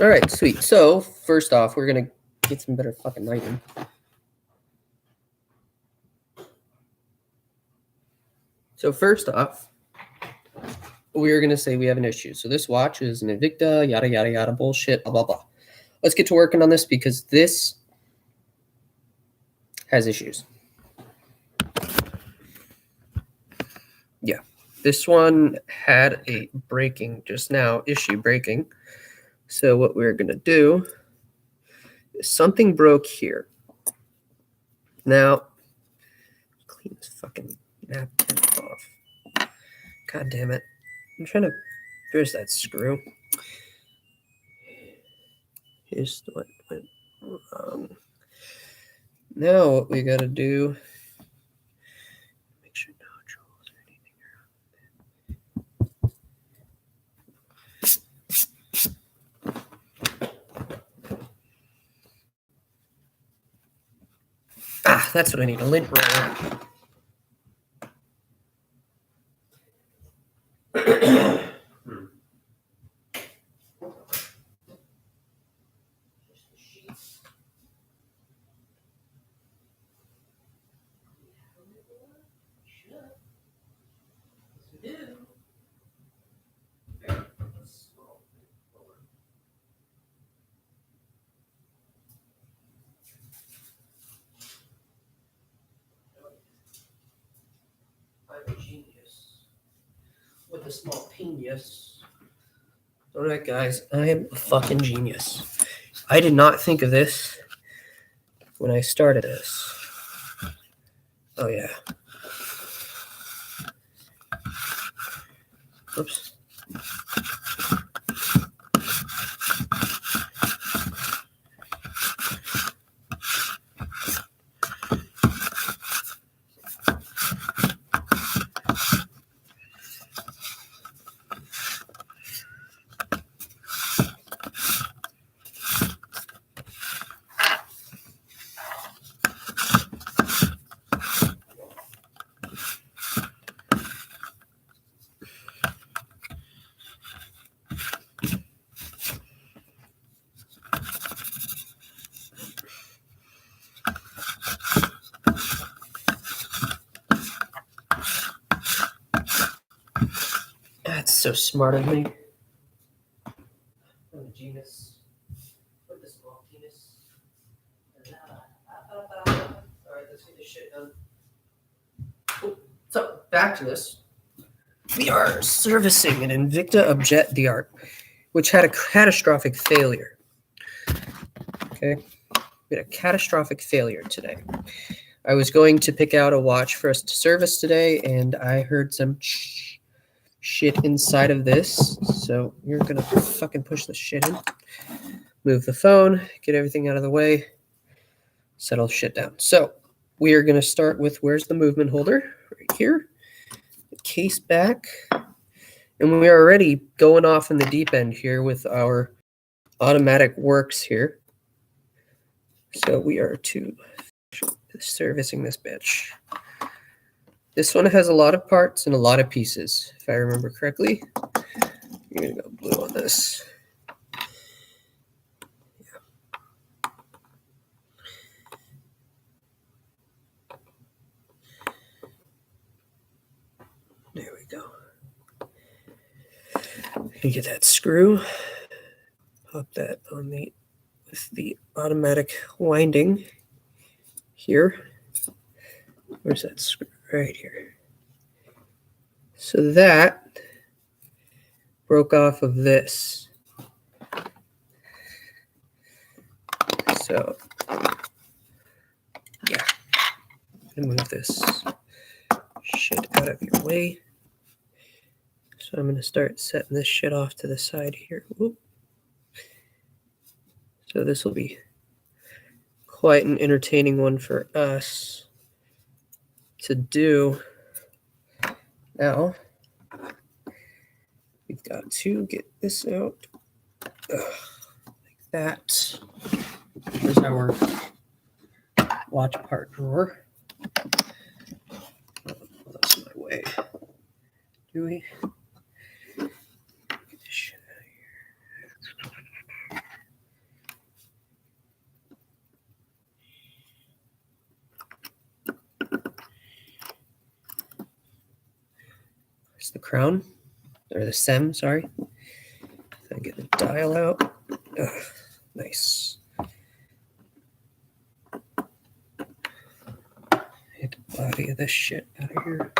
All right, sweet. So first off, we're gonna get some better fucking lighting. So first off, we're gonna say we have an issue. So this watch is an Invicta, yada yada yada bullshit, blah blah blah. Let's get to working on this because this has issues. Yeah, this one had a breaking just now, issue breaking. So what we're gonna do is something broke here. Now, clean this fucking napkin off. God damn it. I'm trying to, there's that screw. Here's what went wrong. Now what we gotta do, make sure no trolls or anything around. Ah, that's what I need, a lint roller. I'm a genius with a small penis. All right, guys, I am a fucking genius. I did not think of this when I started this. Oh yeah. Oops. That's so smart of me. I'm a genius with a small penis. Alright, let's get this shit done. So, back to this. We are servicing an Invicta objet DR, which had a catastrophic failure. Okay, we had a catastrophic failure today. I was going to pick out a watch for us to service today, and I heard some shit inside of this. So we're gonna fucking push this shit in, move the phone, get everything out of the way, settle shit down. So we are gonna start with, where's the movement holder? Right here. The case back. And we are already going off in the deep end here with our automatic works here. So we are servicing this bitch. This one has a lot of parts and a lot of pieces, if I remember correctly. I'm gonna go blue on this. Yeah. There we go. You get that screw, pop that on with the automatic winding here. Where's that screw? Right here. So that broke off of this. So yeah, I'm gonna move this shit out of your way. So I'm gonna start setting this shit off to the side here. Whoop. So this will be quite an entertaining one for us to do. Now, we've got to get this out like that. Here's our watch part drawer. That's my way. Do we? Get this shit out of here. It's the crown, or the stem, sorry. I get the dial out. Ugh, nice. Get the body of this shit out of here.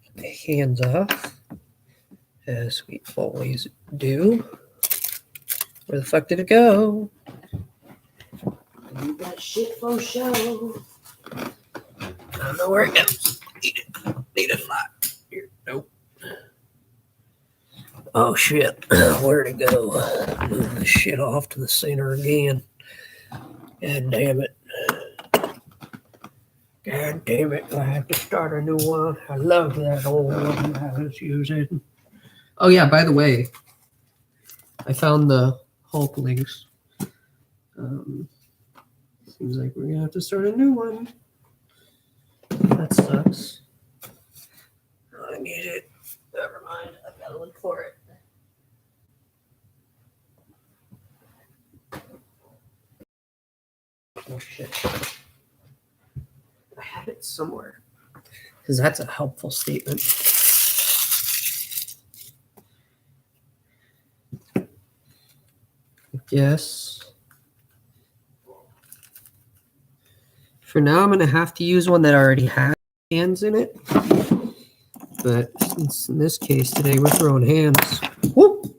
Get the hands off, as we always do. Where the fuck did it go? I need that shit for show. I don't know where it goes. Need a flat. Here. Nope. Oh shit. Where'd it go? Move the shit off to the center again. God damn it. God damn it. I have to start a new one. I love that old one I was using. Oh yeah, by the way, I found the Hulk links. Seems like we're gonna have to start a new one. That sucks. I need it. Never mind. I've got to look for it. Oh shit. I had it somewhere. Because that's a helpful statement. Yes. For now, I'm going to have to use one that already has hands in it. But since in this case today we're throwing hands. Whoop!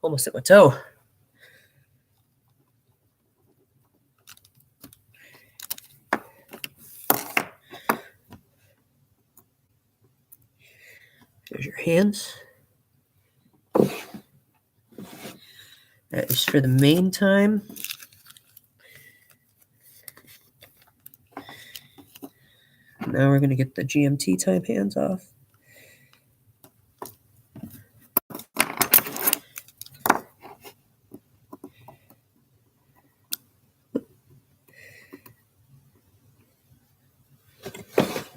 Almost hit my toe. There's your hands. That is for the main time. Now we're going to get the GMT time hands off.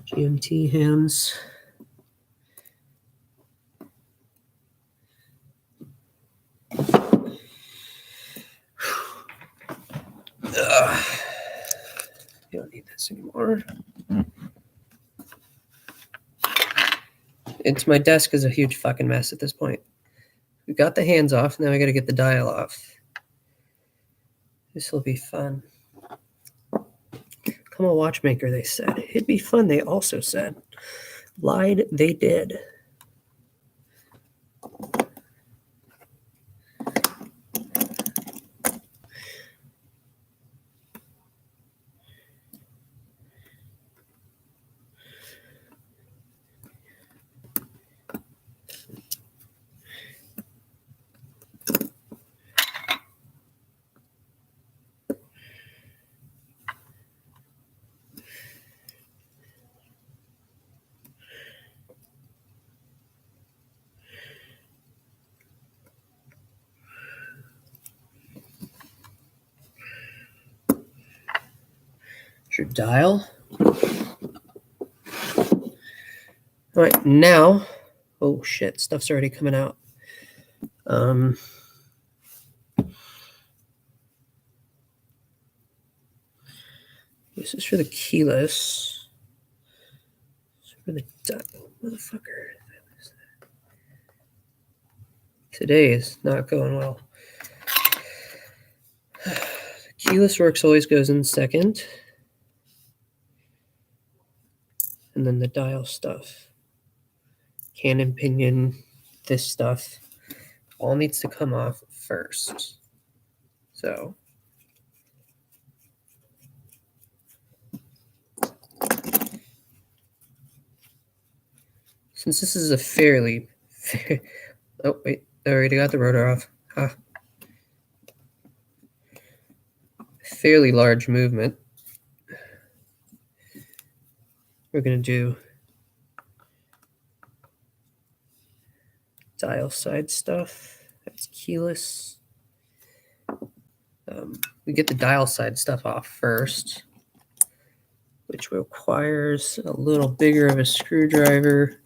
GMT hands. You don't need this anymore. It's my desk is a huge fucking mess at this point. We got the hands off. Now I got to get the dial off. This will be fun. Come a watchmaker, they said. It'd be fun, they also said. Lied, they did. Your dial. All right, now, oh shit, stuff's already coming out. This is for the keyless. This is for the dial, motherfucker. Today is not going well. The keyless works always goes in second. And then the dial stuff. Cannon, pinion, this stuff. All needs to come off first. So. Since this is a fairly. Oh, wait. I already got the rotor off. Huh. Fairly large movement. We're going to do dial side stuff. That's keyless. We get the dial side stuff off first, which requires a little bigger of a screwdriver.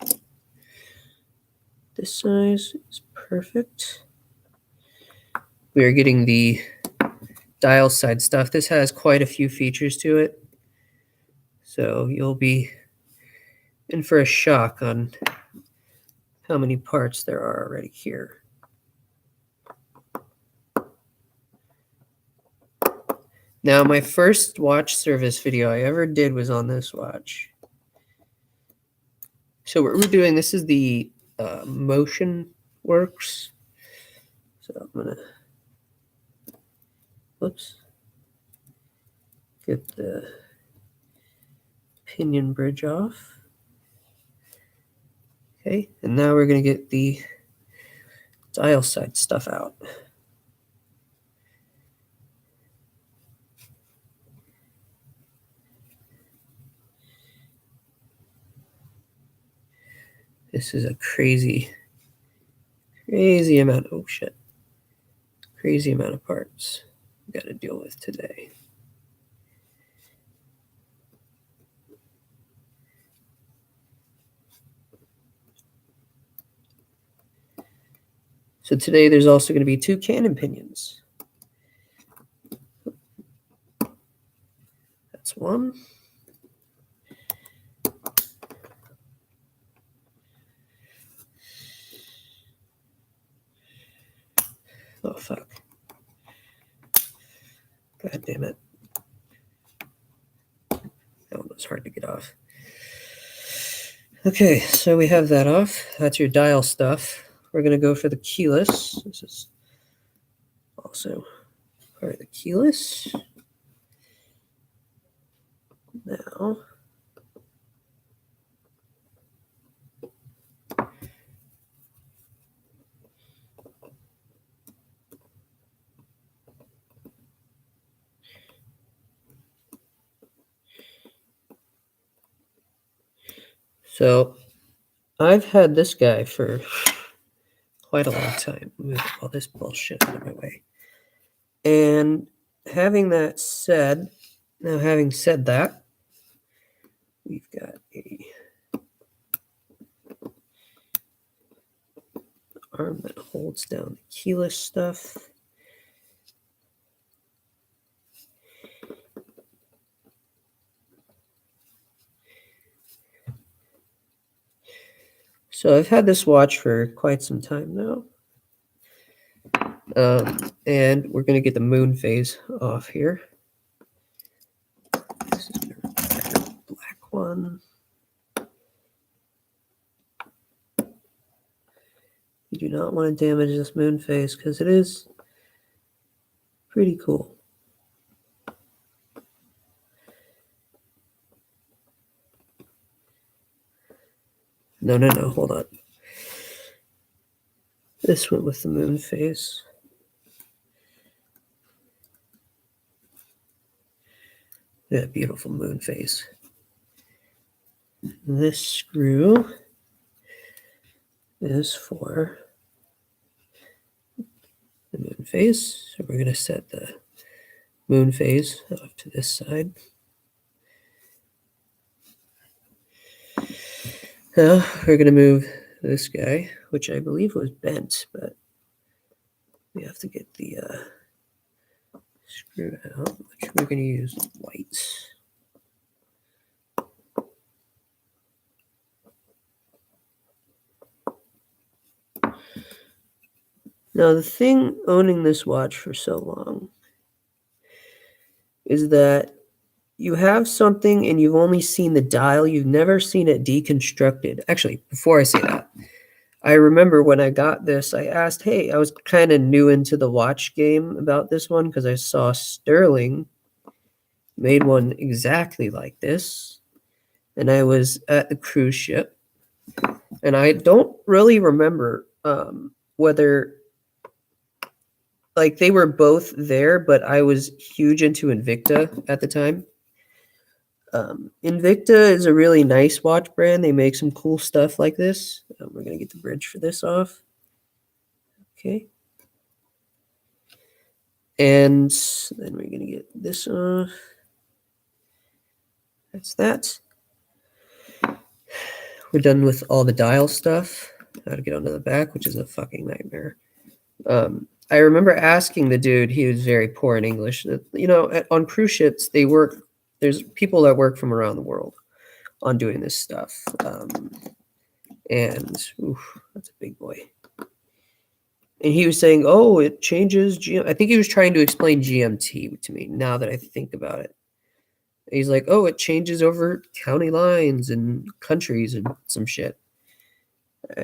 This size is perfect. We are getting the dial side stuff. This has quite a few features to it, so you'll be in for a shock on how many parts there are already here. Now, my first watch service video I ever did was on this watch. So what we're doing, this is the Motion Works. So I'm gonna, whoops, get the pinion bridge off. Okay, and now we're gonna get the dial side stuff out. This is a crazy amount. Oh shit. Crazy amount of parts we got to deal with today. So today there's also going to be 2 cannon pinions. That's one. Oh, fuck. God damn it. That one was hard to get off. Okay, so we have that off. That's your dial stuff. We're going to go for the keyless. This is also part of the keyless. Now, so I've had this guy for quite a long time. Move all this bullshit out of my way. And having said that, we've got a arm that holds down the keyless stuff. So I've had this watch for quite some time now. And we're going to get the moon phase off here. This is the black one. You do not want to damage this moon phase because it is pretty cool. No, hold on. This went with the moon phase. Yeah, beautiful moon phase. This screw is for the moon phase. So we're going to set the moon phase off to this side. Now we're going to move this guy, which I believe was bent, but we have to get the screw out, which we're going to use white. Now, the thing owning this watch for so long is that you have something and you've only seen the dial. You've never seen it deconstructed. Actually, before I say that, I remember when I got this, I asked, hey, I was kind of new into the watch game about this one because I saw Sterling made one exactly like this. And I was at the cruise ship. And I don't really remember whether, like, they were both there, but I was huge into Invicta at the time. Invicta is a really nice watch brand. They make some cool stuff like this. We're going to get the bridge for this off. Okay. And then we're going to get this off. That's that. We're done with all the dial stuff. How to get onto the back, which is a fucking nightmare. I remember asking the dude, he was very poor in English. You know, on cruise ships, there's people that work from around the world on doing this stuff. And that's a big boy. And he was saying, oh, it changes. I think he was trying to explain GMT to me now that I think about it. He's like, oh, it changes over county lines and countries and some shit.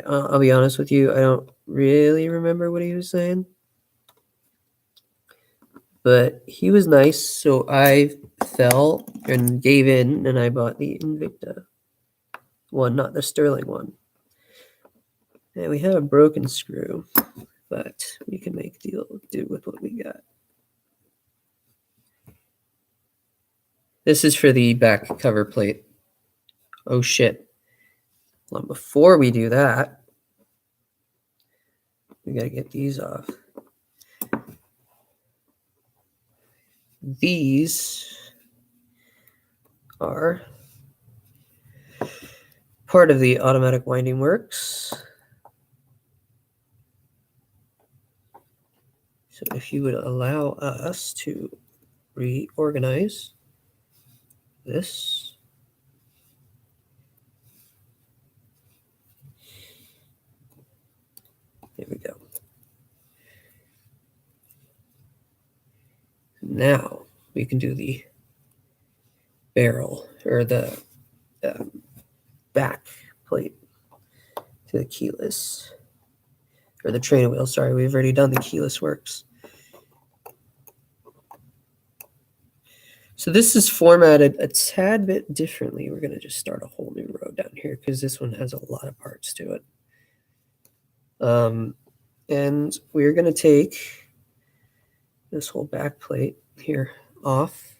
I'll be honest with you, I don't really remember what he was saying. But he was nice, so I fell and gave in, and I bought the Invicta one, not the Sterling one. And we have a broken screw, but we can make do with what we got. This is for the back cover plate. Oh shit. Well, before we do that, we gotta get these off. These are part of the automatic winding works. So if you would allow us to reorganize this. There we go. Now we can do the barrel or the back plate to the keyless or the train wheel. Sorry, we've already done the keyless works. So this is formatted a tad bit differently. We're going to just start a whole new row down here because this one has a lot of parts to it. And we're going to take this whole back plate here off.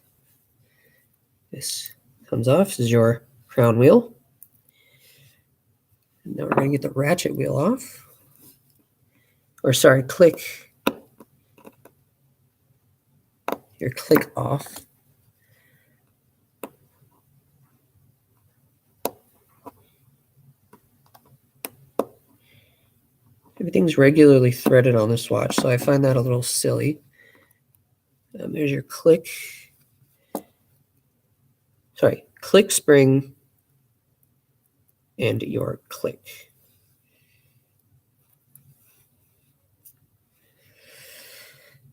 This comes off. This is your crown wheel. And now we're going to get the ratchet wheel off. Or sorry, click. Your click off. Everything's regularly threaded on this watch, so I find that a little silly. There's your click. Sorry, click spring and your click.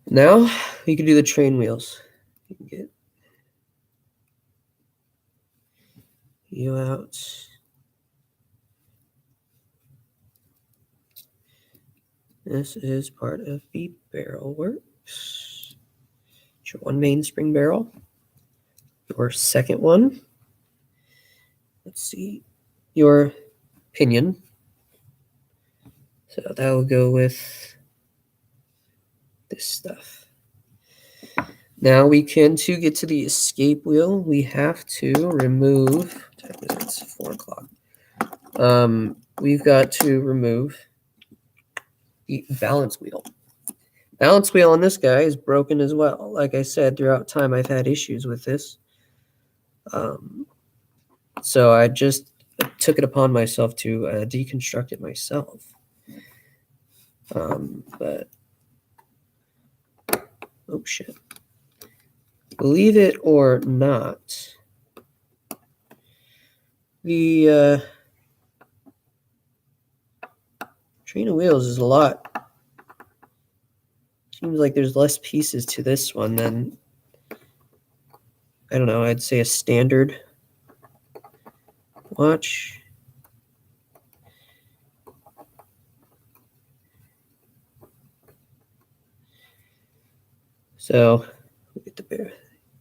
Now we can do the train wheels. You can get you out. This is part of the barrel works. It's your one mainspring barrel. Your second one. Let's see. Your pinion. So that will go with this stuff. Now we can, to get to the escape wheel, we have to remove, it's 4 o'clock. We've got to remove the balance wheel. Balance wheel on this guy is broken as well. Like I said, throughout time I've had issues with this. So I just took it upon myself to deconstruct it myself. But oh shit. Believe it or not, the train of wheels is a lot. Seems like there's less pieces to this one than, I don't know, I'd say a standard watch. So we get the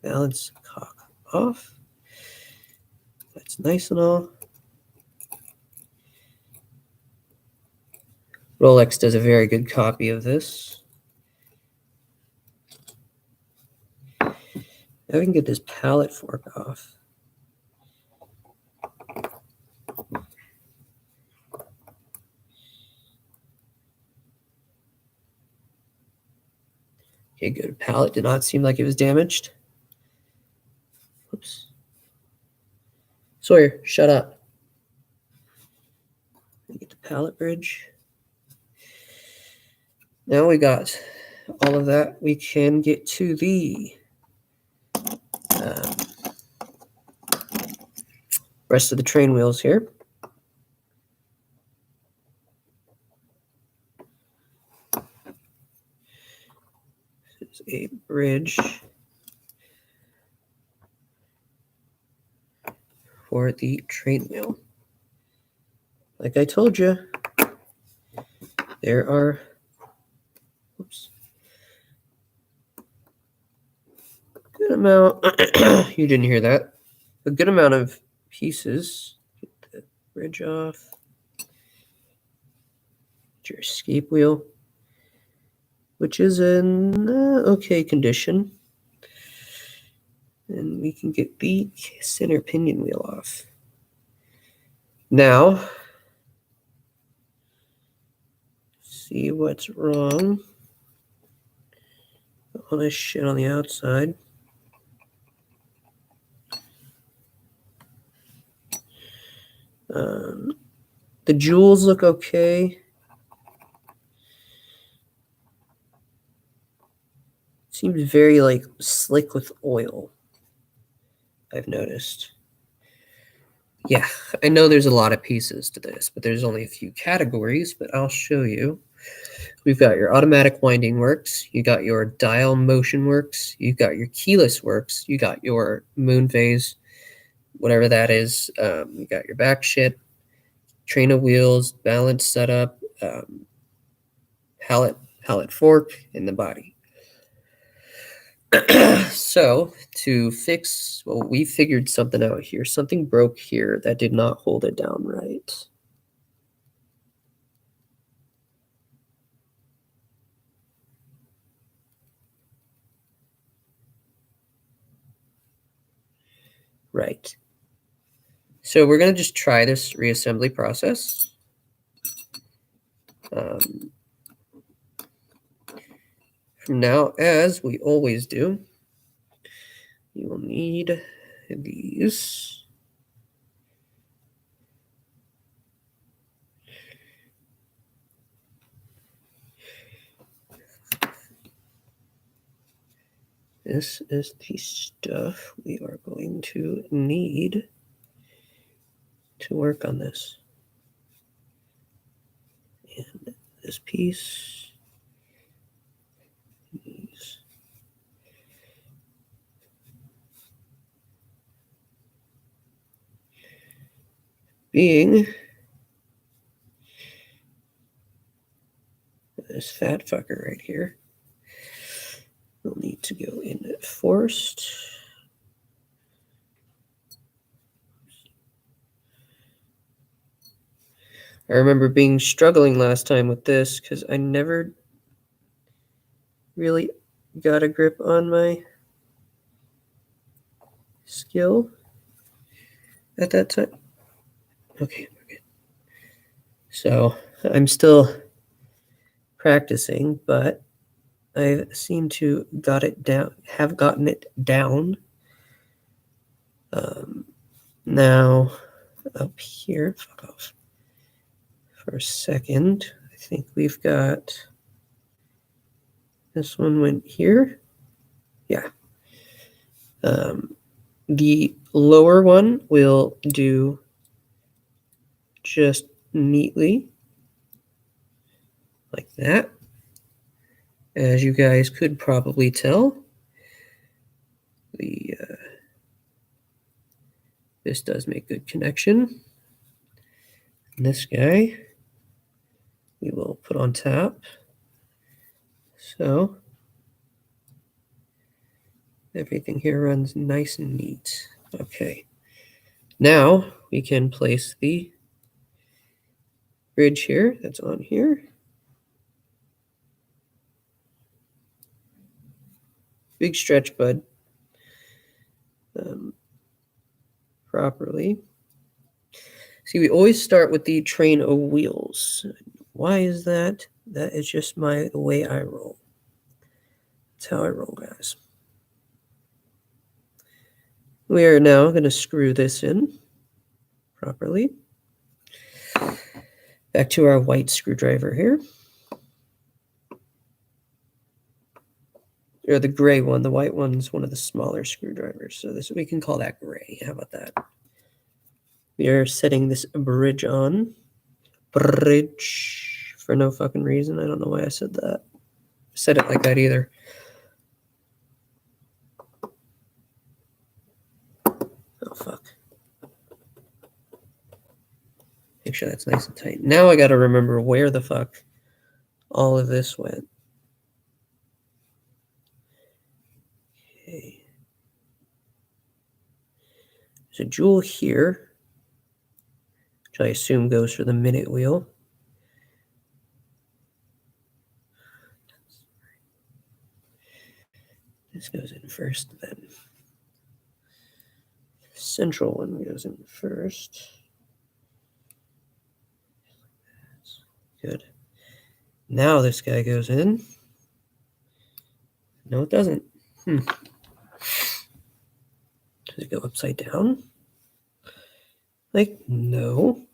balance cock off. That's nice and all. Rolex does a very good copy of this. Now we can get this pallet fork off. Okay, good. Pallet did not seem like it was damaged. Oops. Sawyer, shut up. Get the pallet bridge. Now we got all of that, we can get to the rest of the train wheels here. This is a bridge for the train wheel. Like I told you, there are, oops, good amount, you didn't hear that, a good amount of pieces. Get the bridge off. Get your escape wheel, which is in okay condition. And we can get the center pinion wheel off. Now, see what's wrong. All this shit on the outside. The jewels look okay. Seems very like slick with oil, I've noticed. Yeah, I know there's a lot of pieces to this, but there's only a few categories, but I'll show you. We've got your automatic winding works, you got your dial motion works, you got your keyless works, you got your moon phase, whatever that is, you got your back shit, train of wheels, balance setup, pallet fork, and the body. So to fix, well, we figured something out here. Something broke here that did not hold it down right. Right. So we're going to just try this reassembly process. From now, as we always do, you will need these. This is the stuff we are going to need to work on this. And this piece, these. Being this fat fucker right here will need to go in first. I remember being struggling last time with this because I never really got a grip on my skill at that time. Okay, we're good. So I'm still practicing, but I seem to have gotten it down. Now up here, fuck off for a second. I think we've got this one went here. Yeah. The lower one will do just neatly like that. As you guys could probably tell, this does make good connection. And this guy we will put on top. So everything here runs nice and neat. Okay. Now we can place the bridge here that's on here. Big stretch, bud. Properly. See, we always start with the train of wheels. Why is that? That is just the way I roll. That's how I roll, guys. We are now going to screw this in properly. Back to our white screwdriver here. or the gray one. The white one's one of the smaller screwdrivers. So this we can call that gray. How about that? We are setting this bridge on. Bridge for no fucking reason. I don't know why I said that. I said it like that either. Oh fuck. Make sure that's nice and tight. Now I gotta remember where the fuck all of this went. Okay. There's a jewel here, which I assume goes for the minute wheel. This goes in first, then. Central one goes in first. Good. Now this guy goes in. No, it doesn't. Does it go upside down? Like, no.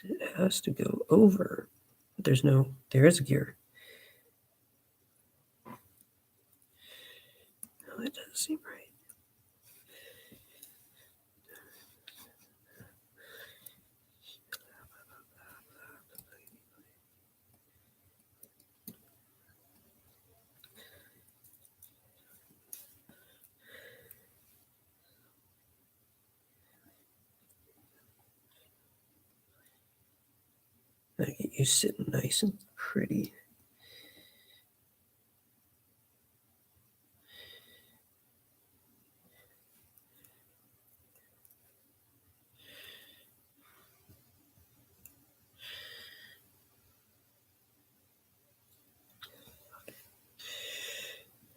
It has to go over. But there is a gear. No, that doesn't seem right. I get you sitting nice and pretty.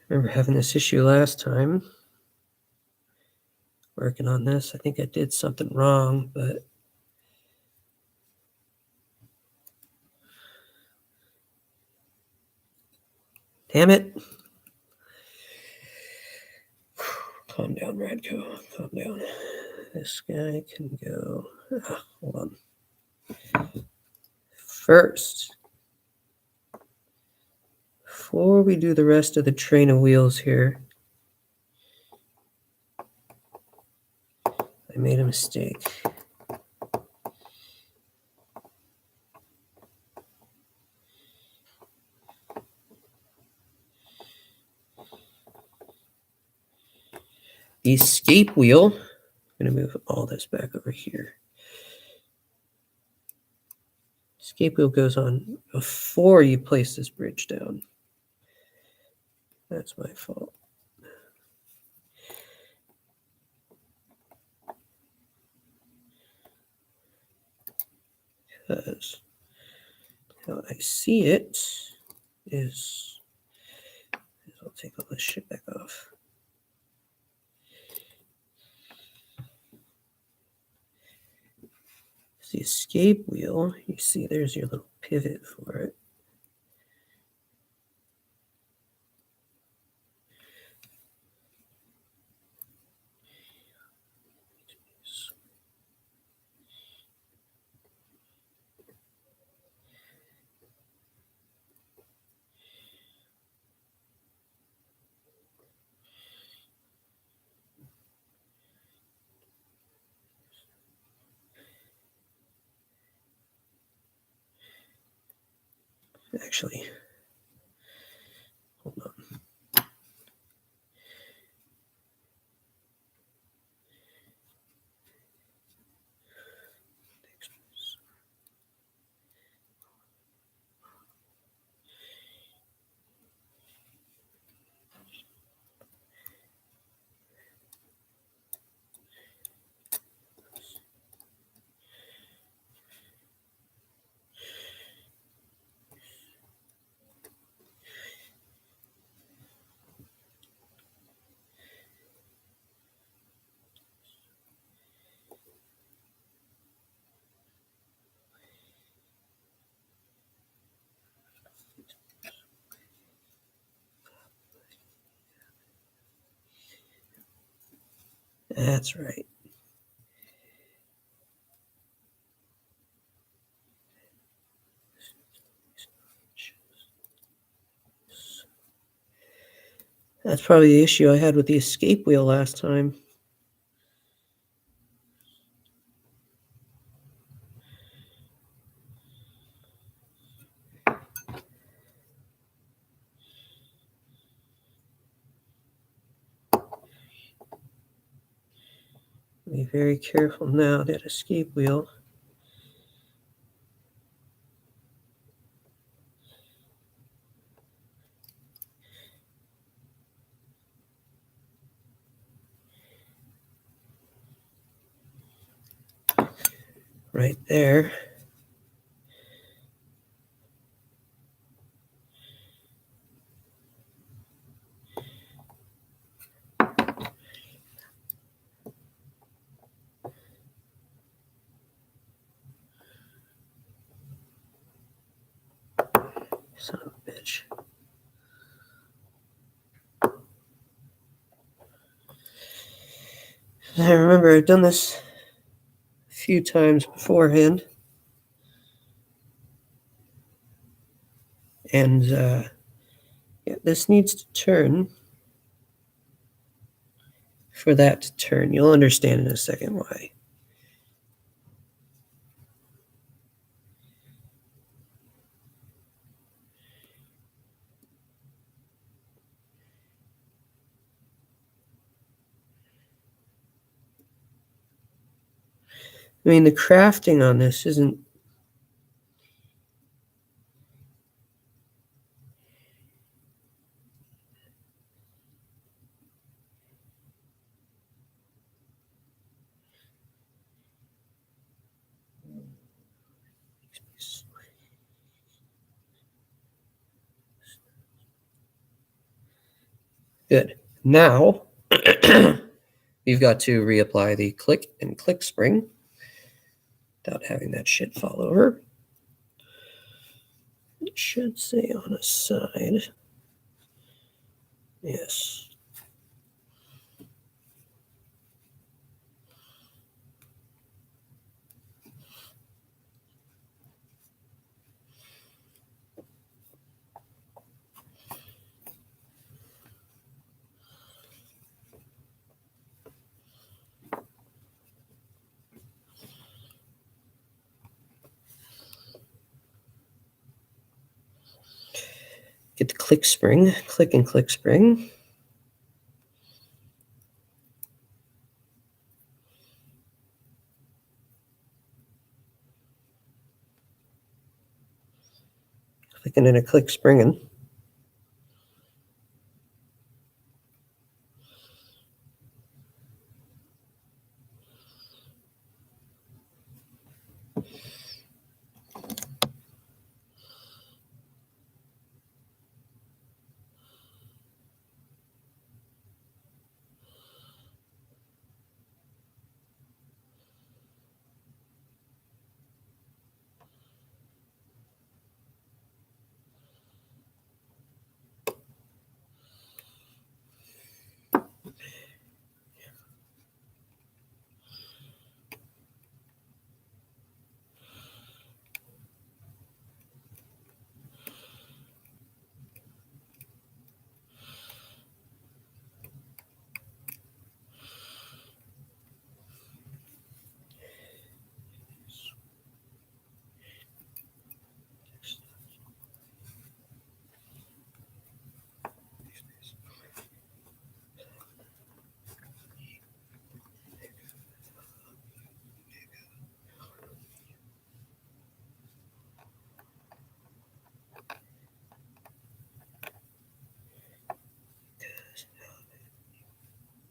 Remember having this issue last time. Working on this. I think I did something wrong, but damn it. Calm down, Radko. Calm down. This guy can go. Hold on. First, before we do the rest of the train of wheels here, I made a mistake. The escape wheel, I'm going to move all this back over here. Escape wheel goes on before you place this bridge down. That's my fault. Because how I see it is I'll take all this shit back off. The escape wheel, you see there's your little pivot for it. Actually, hold on. That's right. That's probably the issue I had with the escape wheel last time. Be very careful now, that escape wheel. Right there. Son of a bitch. I remember I've done this a few times beforehand. And yeah, this needs to turn for that to turn. You'll understand in a second why. I mean, the crafting on this isn't. Good. Now, you've got to reapply the click and click spring without having that shit fall over. It should say on a side. Yes. Get the click spring, click and click spring. Clicking and a click springing.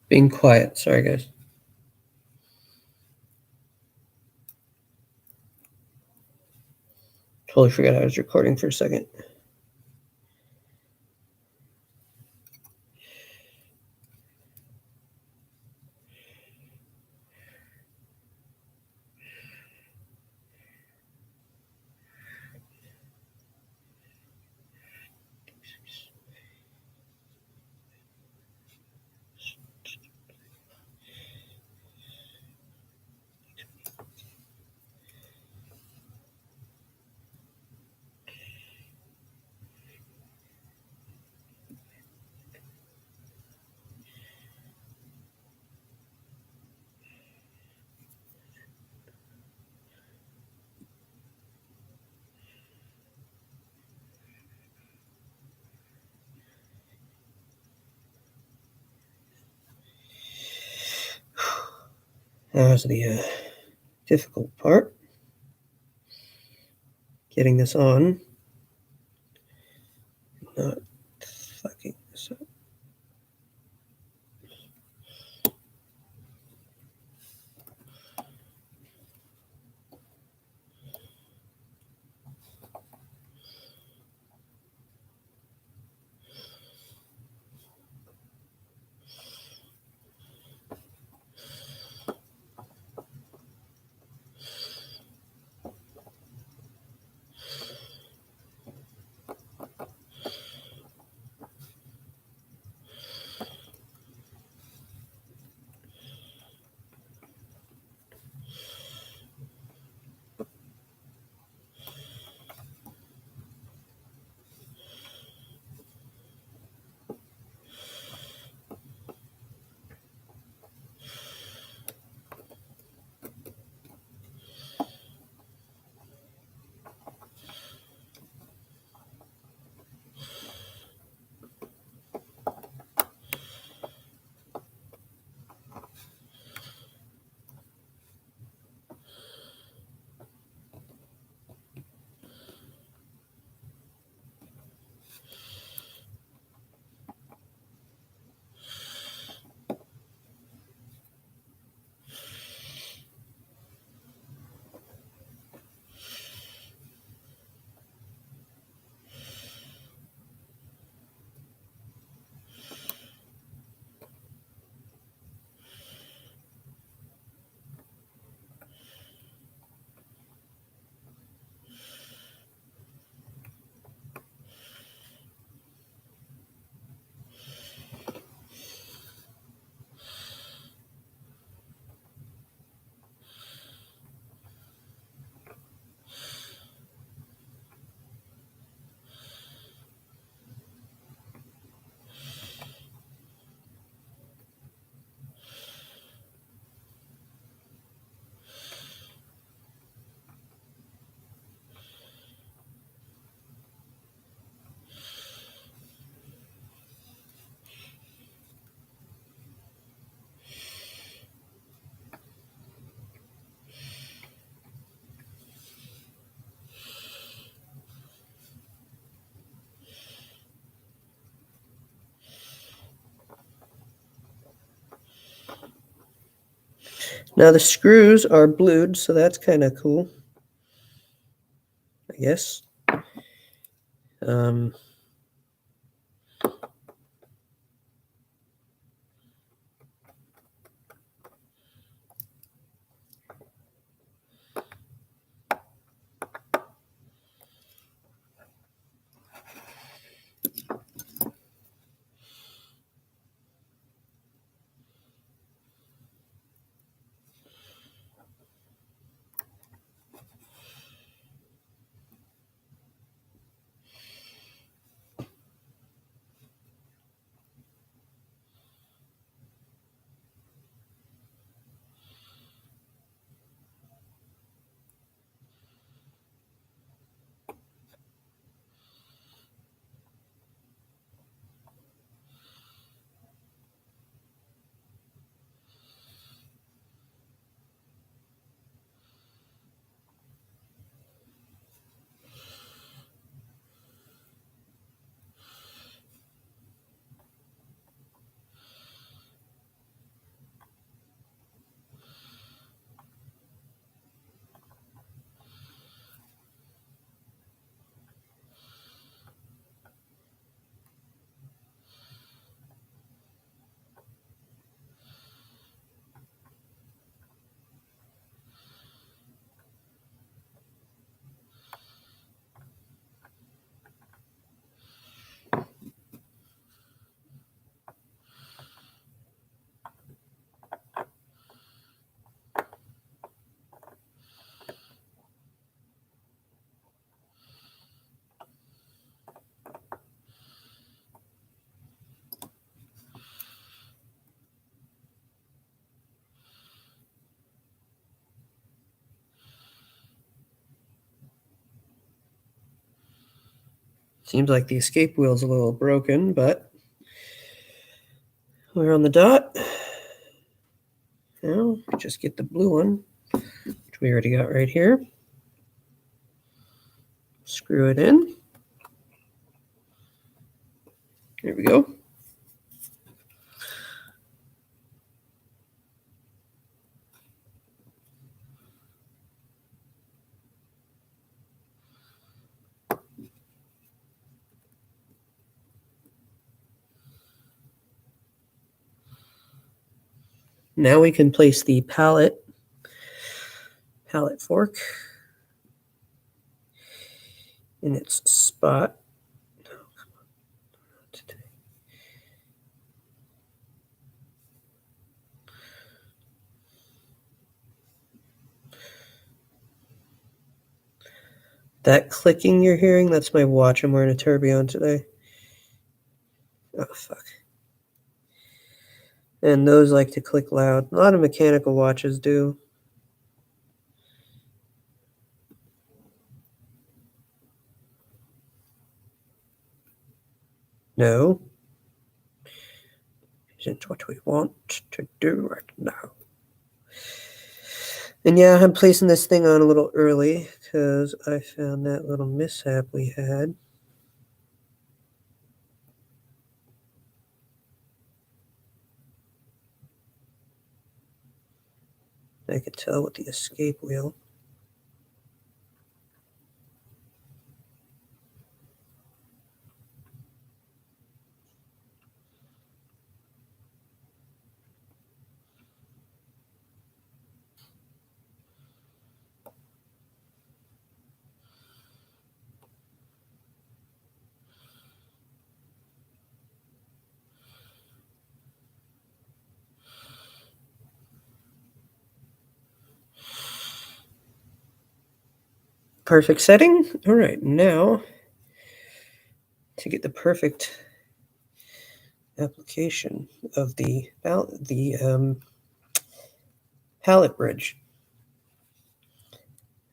Being quiet. Sorry, guys. Totally forgot I was recording for a second. Now's the difficult part. Getting this on. Not fucking this up. Now the screws are blued, so that's kind of cool, I guess. Seems like the escape wheel's a little broken, but we're on the dot. Now, just just get the blue one, which we already got right here. Screw it in. There we go. Now we can place the palette fork in its spot. That clicking you're hearing, that's my watch. I'm wearing a tourbillon today. Oh, fuck. And those like to click loud. A lot of mechanical watches do. No. Isn't what we want to do right now. And yeah, I'm placing this thing on a little early because I found that little mishap we had. I could tell with the escape wheel. Perfect setting. All right, now to get the perfect application of the palette bridge.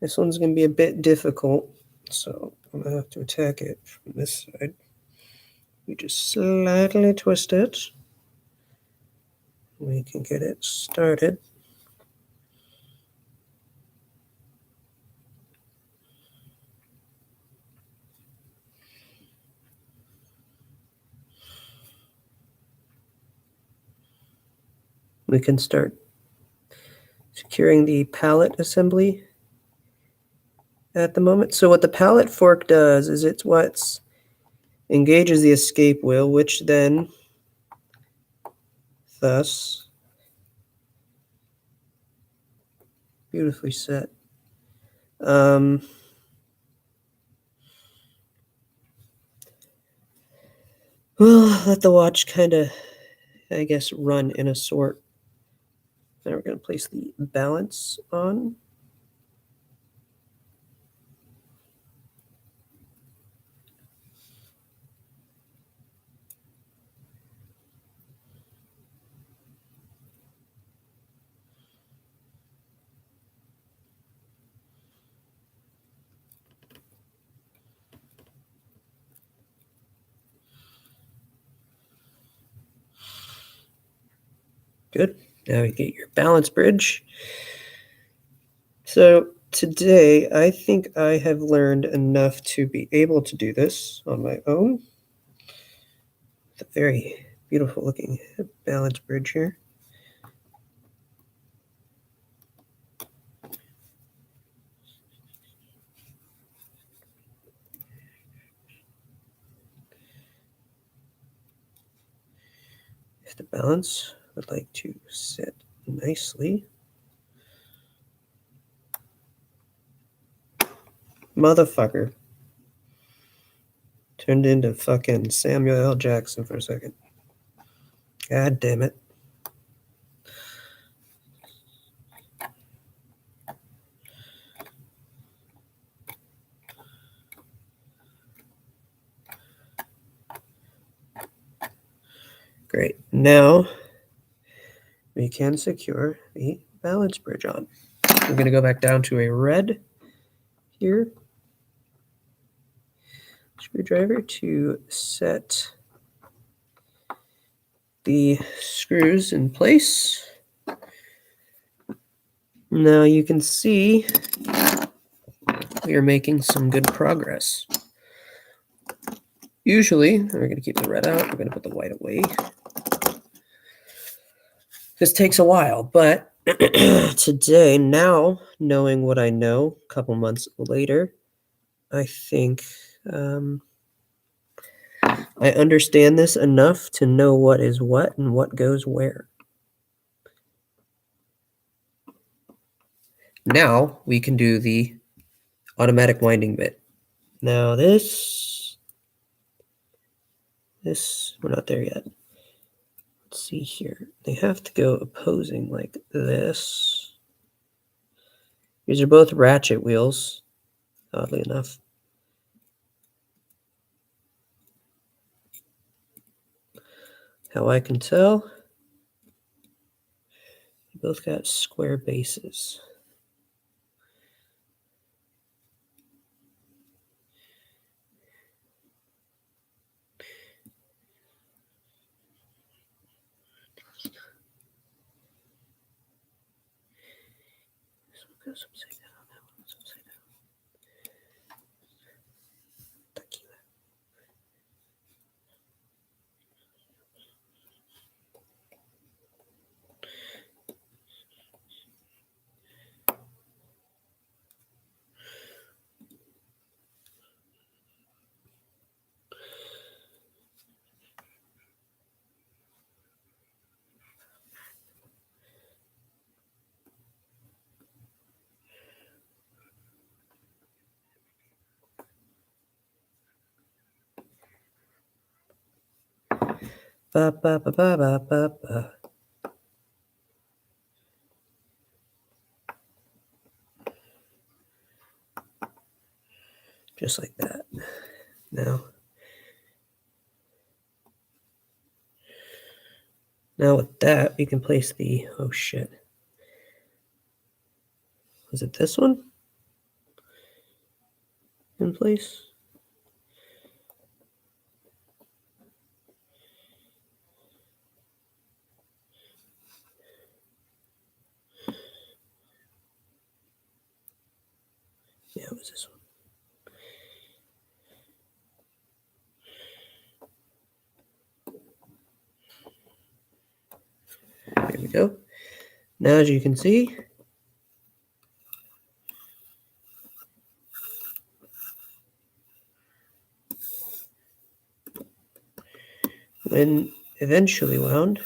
This one's going to be a bit difficult, so I'm going to have to attack it from this side. We just slightly twist it. We can get it started. We can start securing the palette assembly at the moment. So what the palette fork does is it's what engages the escape wheel, which then thus beautifully set. We'll let the watch kind of, I guess, run in a sort. Now we're going to place the balance on. Good. Now you get your balance bridge. So today, I think I have learned enough to be able to do this on my own. It's a very beautiful looking balance bridge here. If the balance would like to sit nicely. Motherfucker. Turned into fucking Samuel L. Jackson for a second. God damn it. Great. Now we can secure the balance bridge on. We're going to go back down to a red here. Screwdriver to set the screws in place. Now you can see we are making some good progress. Usually, we're going to keep the red out. We're going to put the white away. This takes a while, but today, now knowing what I know, a couple months later, I think I understand this enough to know what is what and what goes where. Now we can do the automatic winding bit. Now this, we're not there yet. Let's see here. They have to go opposing like this. These are both ratchet wheels, oddly enough. How I can tell, they both got square bases. This one goes upside down, that one goes upside down. Tequila. Ba ba ba ba ba ba ba. Just like that. Now with that, we can place the, oh shit. Was it this one in place? Yeah, it was this one. There we go. Now, as you can see, when eventually wound,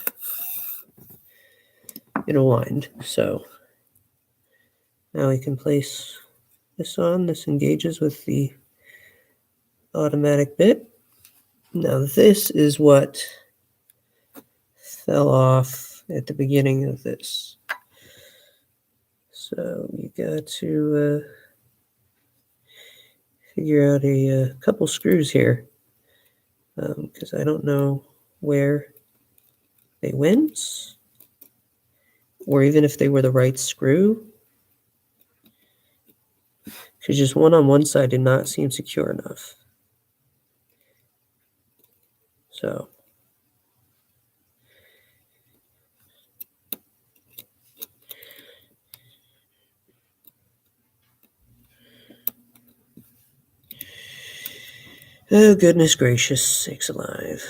it'll wind. So now we can place this on. This engages with the automatic bit. Now this is what fell off at the beginning of this. So you got to figure out a couple screws here, because I don't know where they went, or even if they were the right screw, because just one on one side did not seem secure enough. So oh goodness gracious sakes alive.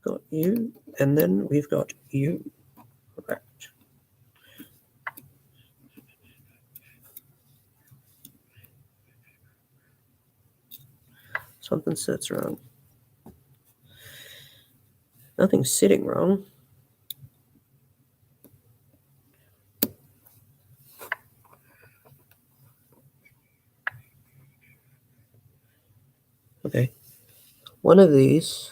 Got you, and then we've got you. Right. Something sits wrong. Nothing's sitting wrong. Okay. One of these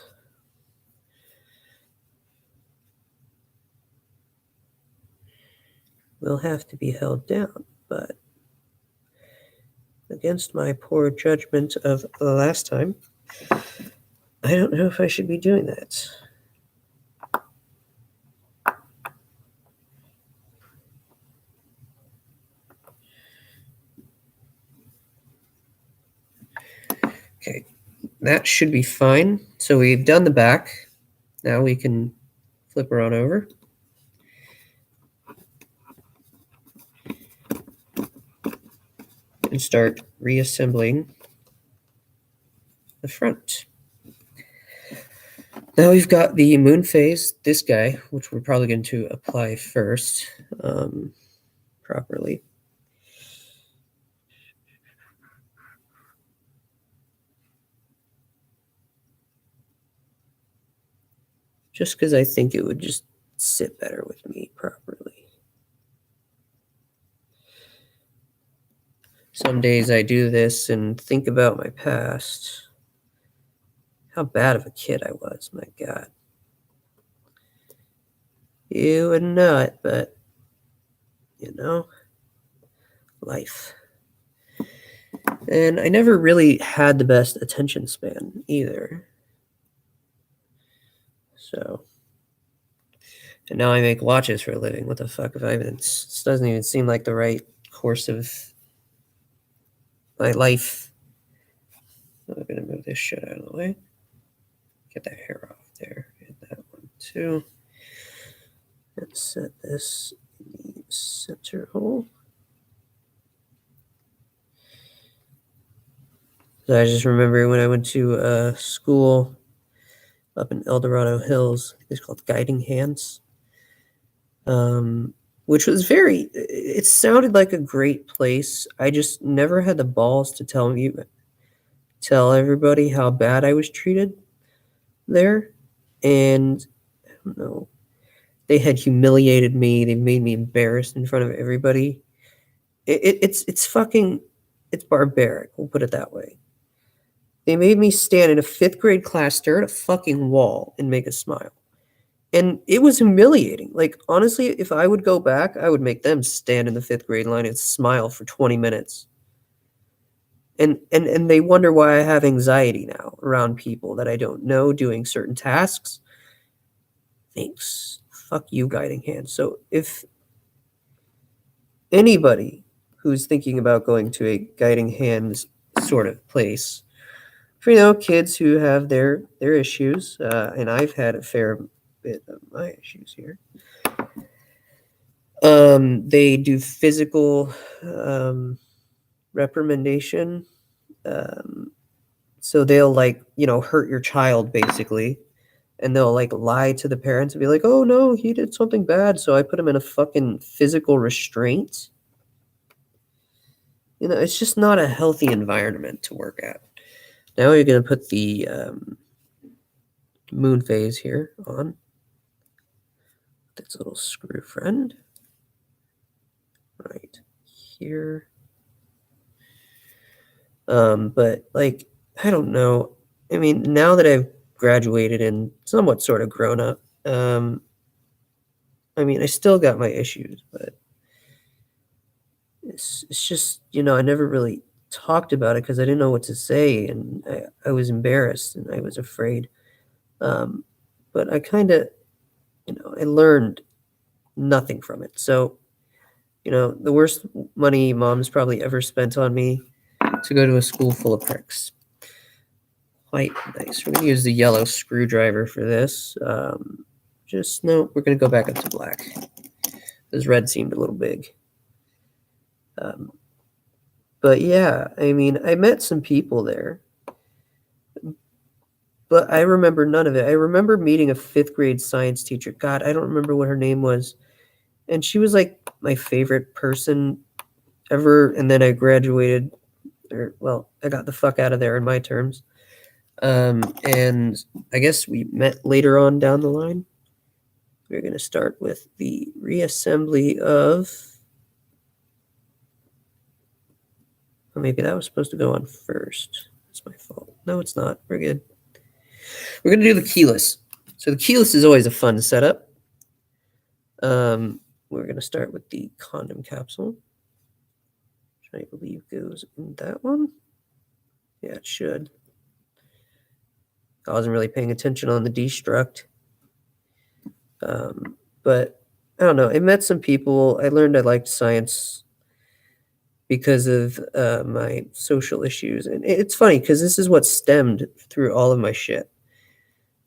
will have to be held down, but against my poor judgment of the last time, I don't know if I should be doing that. Okay, that should be fine. So we've done the back. Now we can flip her on over. and start reassembling the front. Now we've got the moon phase, this guy, which we're probably going to apply first properly. Just because I think it would just sit better with me properly. Some days I do this and think about my past. How bad of a kid I was, my God. You would know it, but, you know, life. And I never really had the best attention span either. So, and now I make watches for a living. What the fuck? If I even, this doesn't even seem like the right course of my life. I'm gonna move this shit out of the way. Get that hair off there. And that one too. And set this in the center hole. So I just remember when I went to school up in El Dorado Hills, it's called Guiding Hands, which was it sounded like a great place. I just never had the balls to tell everybody how bad I was treated there. And I don't know, they had humiliated me. They made me embarrassed in front of everybody. It's barbaric. We'll put it that way. They made me stand in a 5th grade class, stare at a fucking wall, and make a smile. And it was humiliating. Like, honestly, if I would go back, I would make them stand in the 5th grade line and smile for 20 minutes. And they wonder why I have anxiety now around people that I don't know doing certain tasks. Thanks. Fuck you, Guiding Hands. So if anybody who's thinking about going to a Guiding Hands sort of place, for kids who have their issues, and I've had a fair bit of my issues here. They do physical reprimandation. So they'll hurt your child basically, and they'll lie to the parents and be like, "Oh no, he did something bad." So I put him in a fucking physical restraint. It's just not a healthy environment to work at. Now you're going to put the moon phase here on. This little screw friend. Right here. But I don't know. I mean, now that I've graduated and somewhat sort of grown up, I mean, I still got my issues, but it's just, I never really talked about it because I didn't know what to say, and I was embarrassed and I was afraid. But I kind of, I learned nothing from it. So, the worst money mom's probably ever spent on me to go to a school full of pricks. Quite nice. We're going to use the yellow screwdriver for this. No, we're going to go back up to black. This red seemed a little big. But yeah, I mean, I met some people there, but I remember none of it. I remember meeting a 5th grade science teacher. God, I don't remember what her name was. And she was like my favorite person ever. And then I graduated, I got the fuck out of there in my terms. And I guess we met later on down the line. We're going to start with the reassembly of... Oh, maybe that was supposed to go on first. That's my fault. No, it's not. We're good. We're going to do the keyless. So the keyless is always a fun setup. We're going to start with the condom capsule, which I believe goes in that one. Yeah, it should. I wasn't really paying attention on the destruct. But I don't know. I met some people. I learned I liked science because of my social issues. And it's funny because this is what stemmed through all of my shit.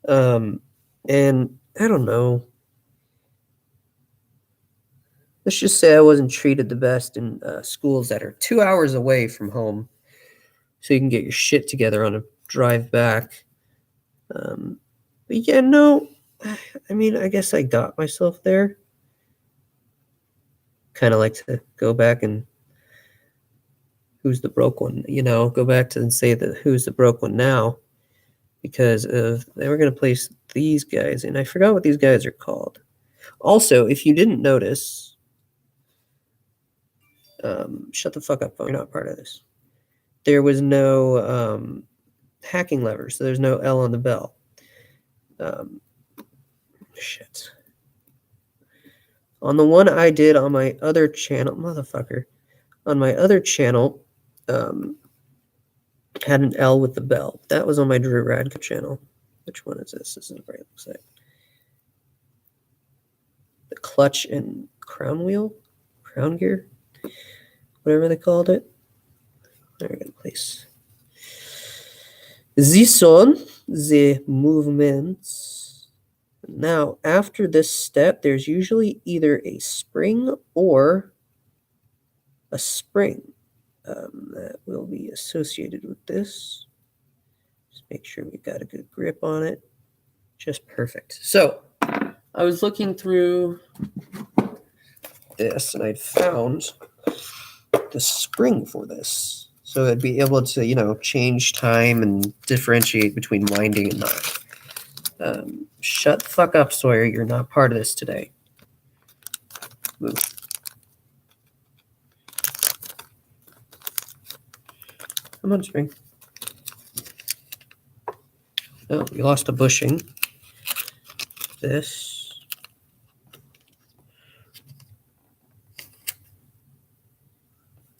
And I don't know. let's just say I wasn't treated the best in schools that are 2 hours away from home, so you can get your shit together on a drive back. But yeah, no, I mean, I guess I got myself there. Kind of like to go back and who's the broke one, go back to and say that who's the broke one now, because of they were going to place these guys, and I forgot what these guys are called. Also, if you didn't notice, shut the fuck up, you're not part of this. There was no hacking lever, so there's no L on the bell. Shit. On the one I did on my other channel, motherfucker, on my other channel, had an L with the bell. That was on my Drew Radko channel. Which one is this? This is what it looks like. The clutch and crown wheel? Crown gear? Whatever they called it. There we go, place. These on the movements. Now, after this step, there's usually either a spring or a spring that will be associated with this. Just make sure we've got a good grip on it. Just perfect. So, I was looking through this and I'd found the spring for this. So I'd be able to, change time and differentiate between winding and not. Shut the fuck up, Sawyer. You're not part of this today. Move. Come on, spring. Oh, we lost a bushing. This.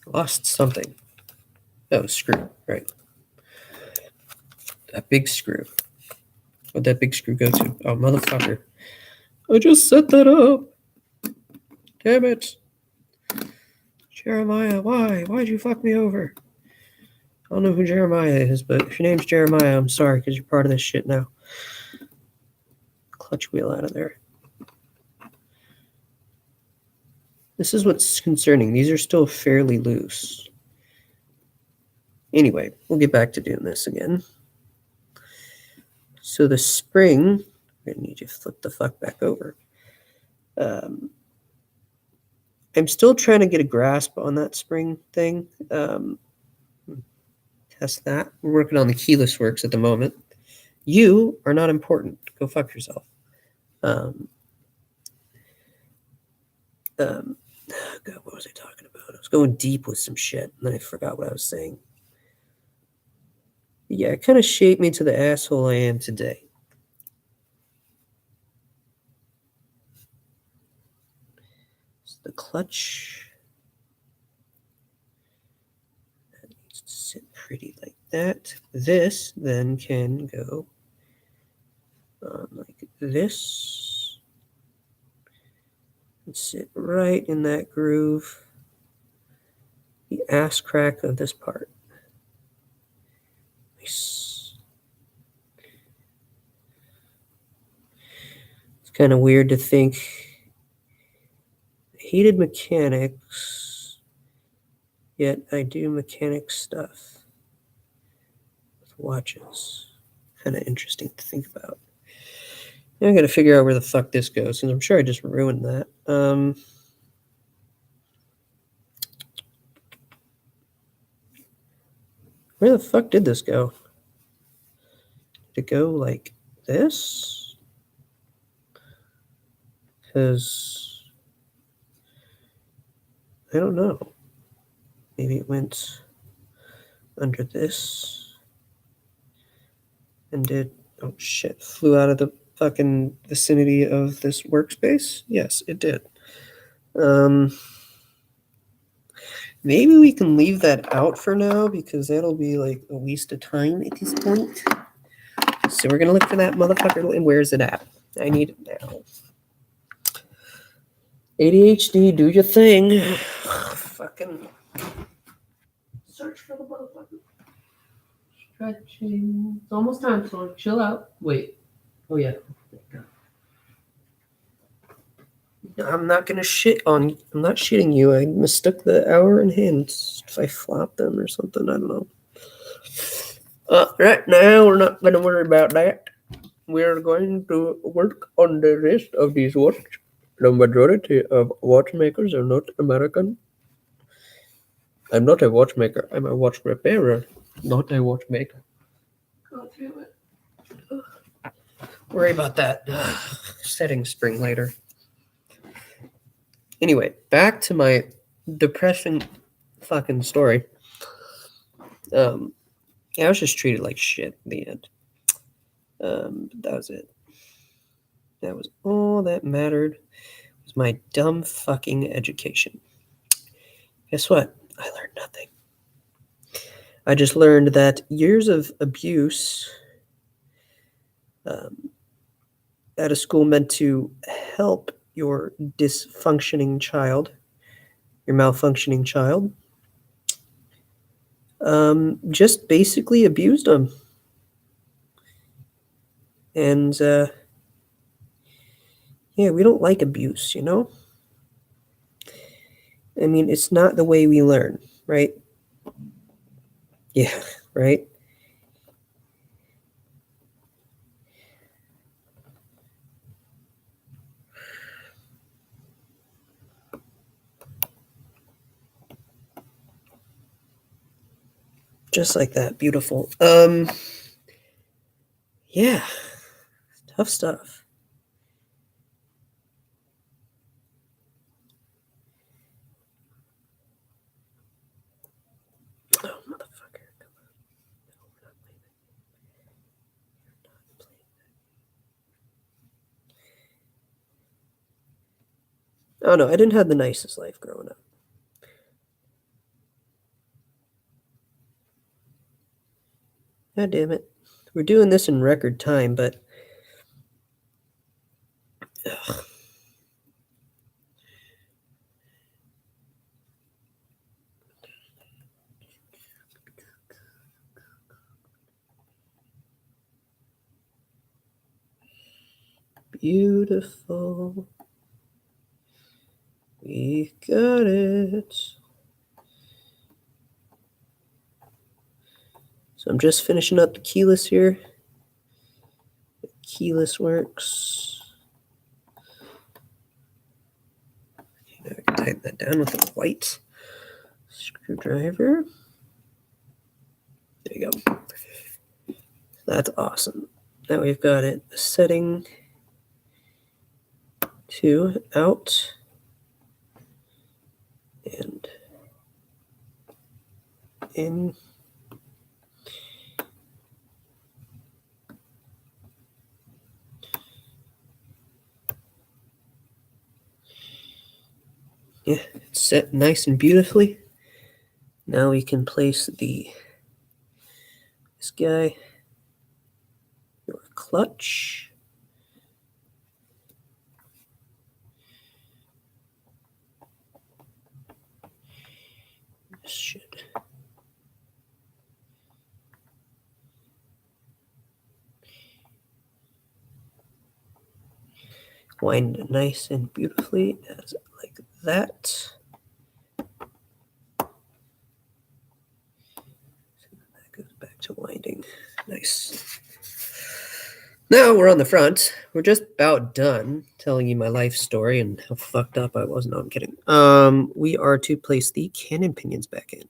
Lost something. Oh, screw. Right. That big screw. Where'd that big screw go to? Oh, motherfucker. I just set that up. Damn it. Jeremiah, why? Why'd you fuck me over? I don't know who Jeremiah is, but if your name's Jeremiah, I'm sorry, because you're part of this shit now. Clutch wheel out of there. This is what's concerning. These are still fairly loose. Anyway, we'll get back to doing this again. So the spring, I'm going to need you to flip the fuck back over. I'm still trying to get a grasp on that spring thing. Test that. We're working on the keyless works at the moment. You are not important. Go fuck yourself. God, what was I talking about? I was going deep with some shit, and then I forgot what I was saying. Yeah, it kind of shaped me to the asshole I am today. So the clutch. That needs to sit pretty like that. This then can go on like this. And sit right in that groove. The ass crack of this part. Nice. It's kind of weird to think. I hated mechanics, yet I do mechanic stuff with watches. Kind of interesting to think about. Now I got to figure out where the fuck this goes, because I'm sure I just ruined that. Where the fuck did this go? Did it go like this? Because I don't know. Maybe it went under this and did, oh shit, flew out of the fucking vicinity of this workspace? Yes, it did. Maybe we can leave that out for now because that'll be like a waste of time at this point. So we're gonna look for that motherfucker. And where's it at? I need it now. ADHD, do your thing. Fucking search for the motherfucker. Stretching. It's almost time, so chill out. Wait. Oh yeah. I'm not gonna shit on. I'm not shitting you. I mistook the hour and hands. If I flop them or something, I don't know. Right now, we're not gonna worry about that. We're going to work on the rest of these watches. The majority of watchmakers are not American. I'm not a watchmaker. I'm a watch repairer, not a watchmaker. God damn it. Worry about that setting spring later. Anyway, back to my depressing fucking story. Yeah, I was just treated like shit in the end. That was it. That was all that mattered. Was my dumb fucking education. Guess what? I learned nothing. I just learned that years of abuse at a school meant to help your dysfunctioning child, your malfunctioning child, just basically abused them. And yeah, we don't like abuse, you know? I mean, it's not the way we learn, right? Yeah, right? Just like that. Beautiful. Yeah. Tough stuff. Oh, motherfucker. Come on. No, we're not playing that. We're not playing that. Oh, no. I didn't have the nicest life growing up. God damn it. We're doing this in record time, but... Ugh. Beautiful. We got it. So I'm just finishing up the keyless here. The keyless works. Now I can tighten that down with a white screwdriver. There you go. That's awesome. Now we've got it setting to out and in. Yeah, it's set nice and beautifully. Now we can place this guy, your clutch. This should wind nice and beautifully as like that. So that goes back to winding. Nice. Now we're on the front. We're just about done telling you my life story and how fucked up I was. No, I'm kidding. We are to place the cannon pinions back in.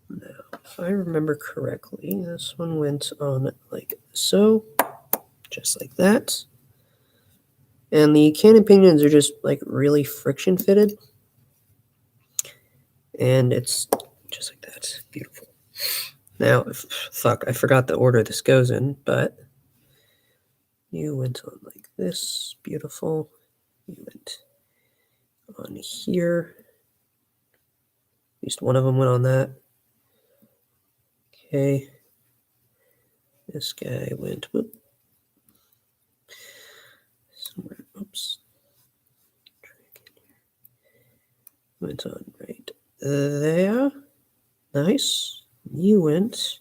Now, if I remember correctly, this one went on like so, just like that. And the cannon pinions are just like really friction fitted. And it's just like that. Beautiful. Now, fuck, I forgot the order this goes in, but you went on like this. Beautiful. You went on here. At least one of them went on that. Okay. This guy went, whoop. Somewhere, oops. Went on right there. Nice. You went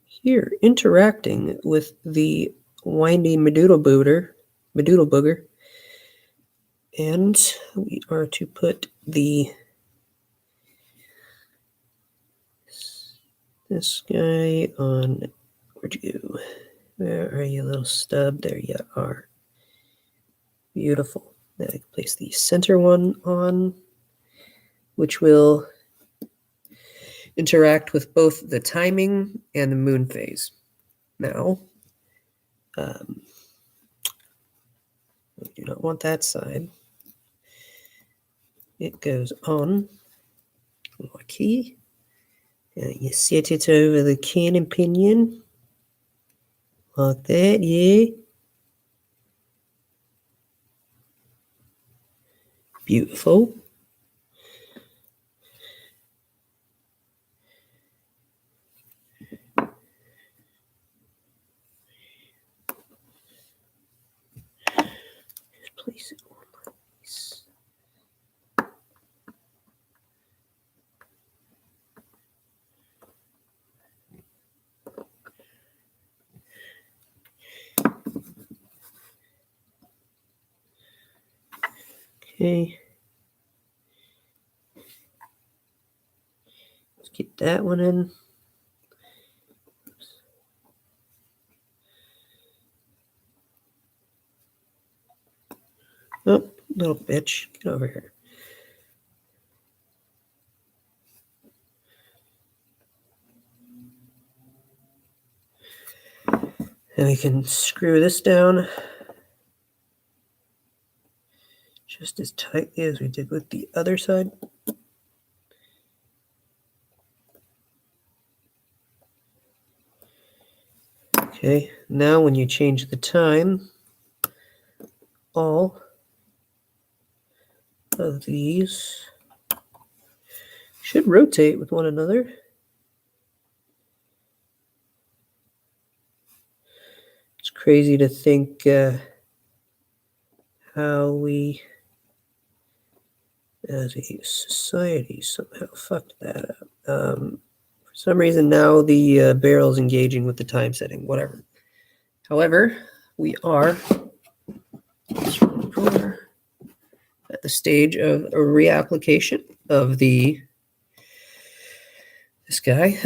here, interacting with the windy medoodle booger, And we are to put this guy on. Where'd you go? Where are you, little stub? There you are. Beautiful. Now I can place the center one on, which will interact with both the timing and the moon phase. Now, we do not want that side. It goes on like here. And you set it over the cannon pinion like that, yeah. Beautiful. Just place it on like this. Okay. Let's get that one in. Oh, little bitch. Get over here. And we can screw this down just as tightly as we did with the other side. Okay, now when you change the time, all of these should rotate with one another. It's crazy to think how we, as a society, somehow fucked that up. For some reason now the barrel's engaging with the time setting, whatever. However, we are at the stage of a reapplication of this guy,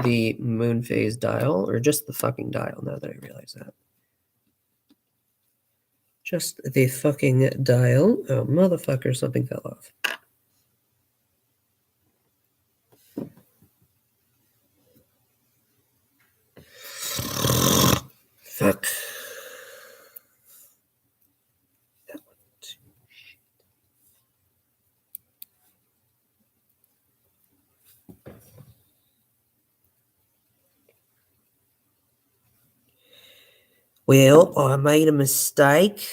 the moon phase dial, or just the fucking dial, now that I realize that. Just the fucking dial. Oh, motherfucker, something fell off. Fuck. Well, I made a mistake.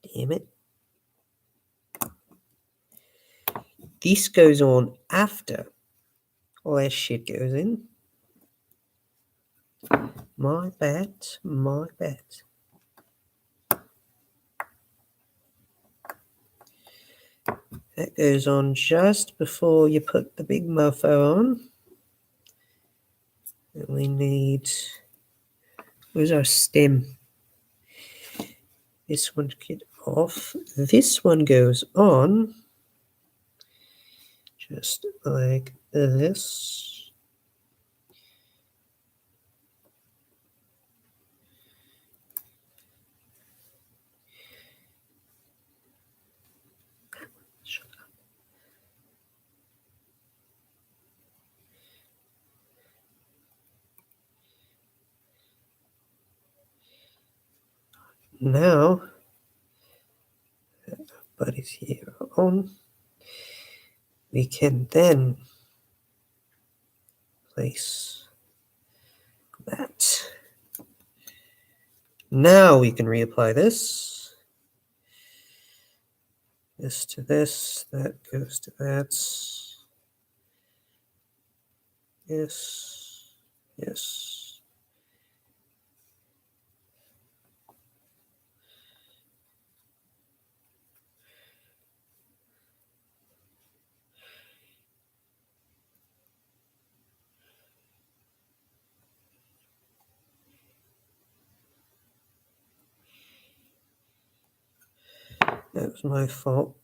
Damn it. This goes on after all that shit goes in. My bad. My bad. That goes on just before you put the big mofo on. And we need... Where's our stem? This one get off. This one goes on. Just like this. Shut up. Now, buddy's here on. We can then place that. Now we can reapply this. This to this, that goes to that. Yes, yes. That was my fault.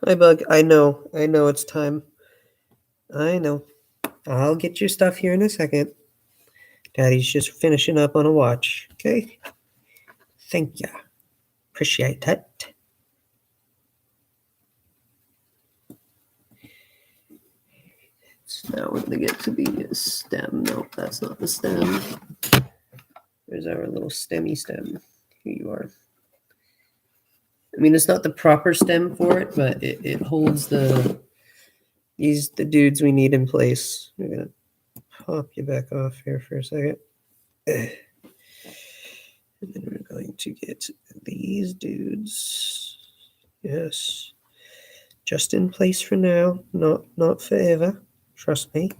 Hi, Bug. I know it's time. I know. I'll get your stuff here in a second. Daddy's just finishing up on a watch. Okay? Thank ya. Appreciate it. So now we're going to get to the stem. No, that's not the stem. There's our little stemmy stem. Here you are. I mean, it's not the proper stem for it, but it holds the dudes we need in place. We're going to pop you back off here for a second. And then we're going to get these dudes. Yes. Just in place for now, not forever. Trust me.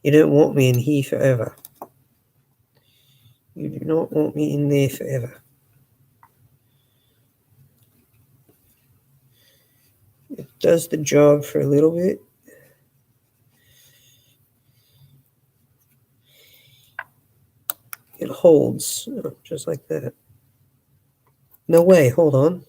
You don't want me in here forever. You do not want me in there forever. It does the job for a little bit. It holds, just like that. No way, hold on.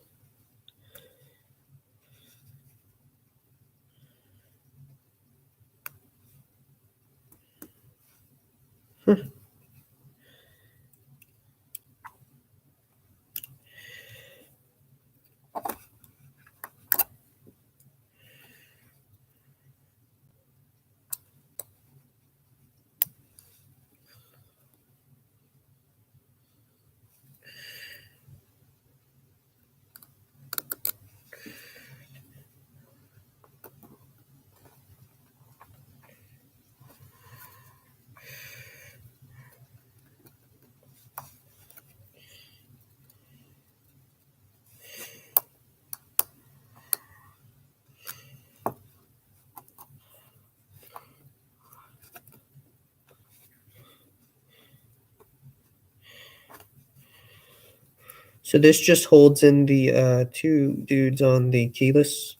So this just holds in the two dudes on the keyless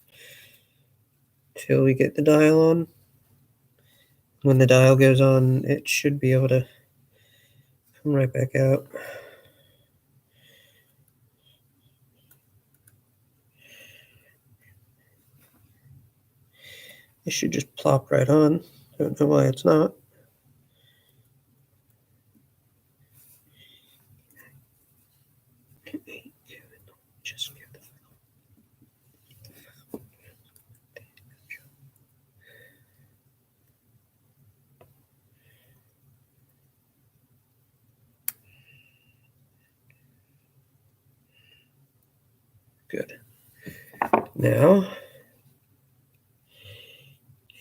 till we get the dial on. When the dial goes on, it should be able to come right back out. It should just plop right on. Don't know why it's not. Just get the good. Now,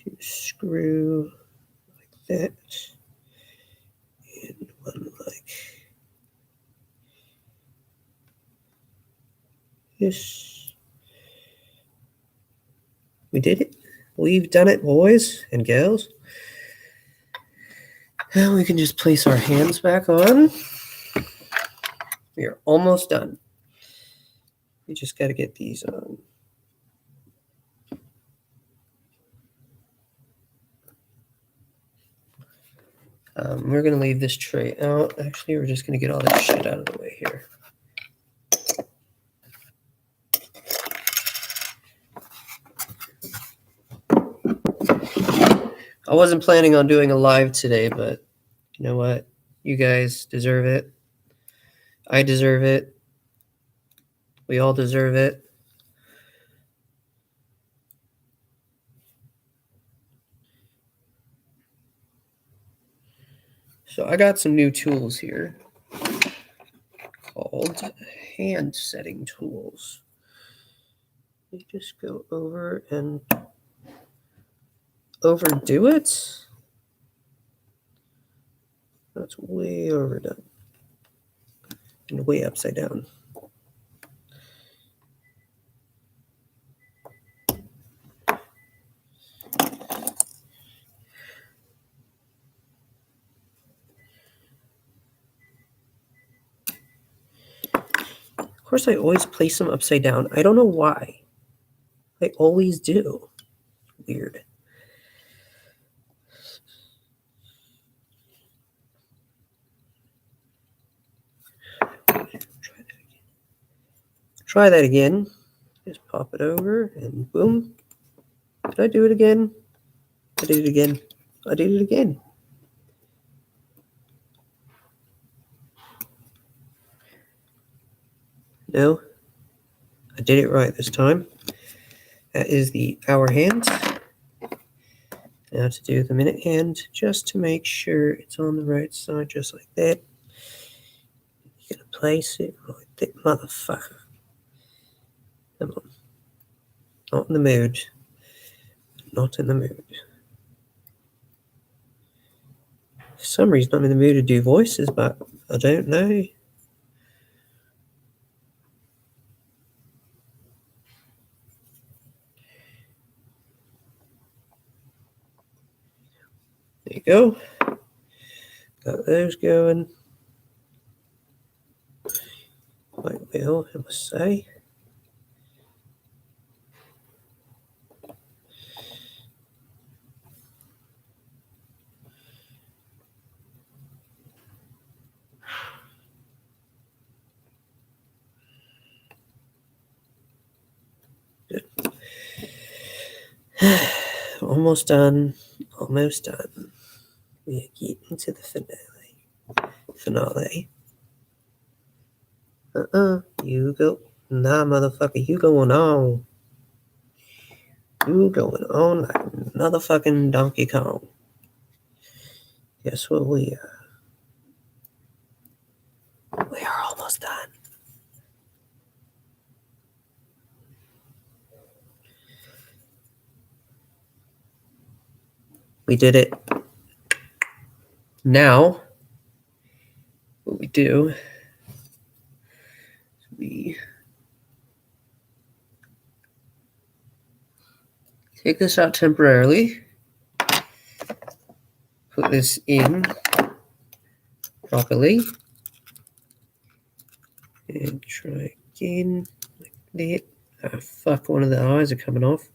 you screw like that, and one like this. We did it. We've done it, boys and girls. Now we can just place our hands back on. We are almost done. We just got to get these on. We're going to leave this tray out. Actually, we're just going to get all that shit out of the way here. I wasn't planning on doing a live today, but you know what? You guys deserve it. I deserve it. We all deserve it. So I got some new tools here called hand setting tools. You just go over and overdo it. That's way overdone and way upside down. course, I always place them upside down. I don't know why. I always do. Weird. Try that again. Just pop it over and boom. Did I do it again? I did it again. I did it again. No, I did it right this time. That is the hour hand. Now to do the minute hand, just to make sure it's on the right side, just like that. You're gonna place it like that, motherfucker. Come on. Not in the mood. Not in the mood. For some reason, I'm in the mood to do voices, but I don't know. There you go. Got those going. Quite well, I must say. Good. Almost done. Almost done. We are getting to the finale. You go. Nah, motherfucker, you going on. You going on like motherfucking Donkey Kong. Guess what we are? We are almost done. We did it. Now, what we do is we take this out temporarily, put this in properly, and try again like that. Ah, fuck, one of the eyes are coming off.